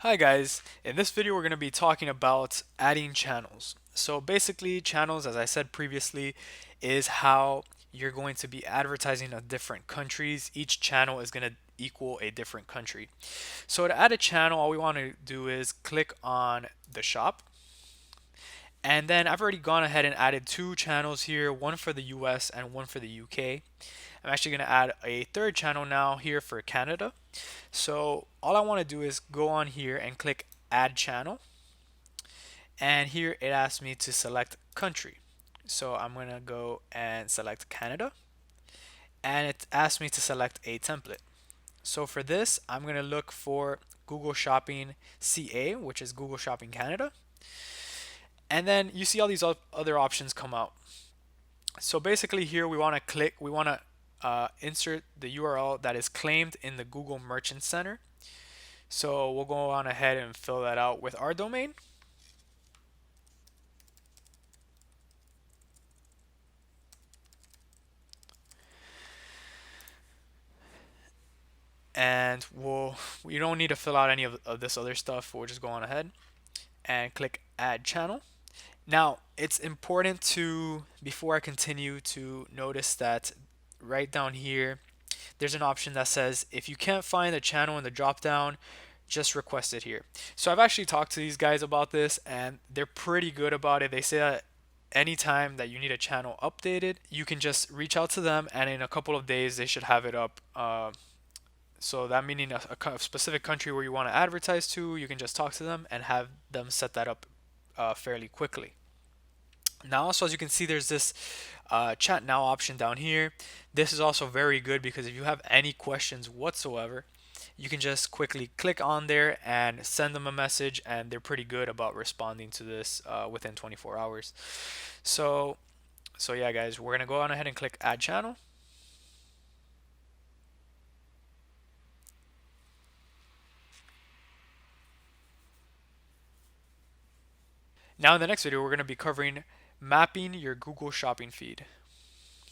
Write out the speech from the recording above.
Hi guys, in this video we're going to be talking about adding channels. So basically channels, as I said previously, is how you're going to be advertising in different countries. Each channel is going to equal a different country. So to add a channel, all we want to do is click on the shop. And then I've already gone ahead and added two channels here, one for the US and one for the UK. I'm actually going to add a third channel now here for Canada. So all I want to do is go on here and click add channel, and here it asks me to select country. So I'm going to go and select Canada, and it asks me to select a template. So for this I'm going to look for Google Shopping CA, which is Google Shopping Canada, and then you see all these other options come out. So basically here we want to insert the URL that is claimed in the Google Merchant Center. So we'll go on ahead and fill that out with our domain. And you don't need to fill out any of this other stuff. We'll just go on ahead and click add channel. Now it's important to, before I continue, to notice that right down here there's an option that says if you can't find the channel in the drop down, just request it here. So I've actually talked to these guys about this and they're pretty good about it. They say that anytime that you need a channel updated, you can just reach out to them and in a couple of days they should have it up. So that meaning a specific country where you want to advertise to, you can just talk to them and have them set that up fairly quickly. Now, also as you can see, there's this chat now option down here. This is also very good because if you have any questions whatsoever, you can just quickly click on there and send them a message, and they're pretty good about responding to this within 24 hours. So, so yeah, guys, we're gonna go on ahead and click add channel. Now in the next video, we're gonna be covering mapping your Google Shopping feed.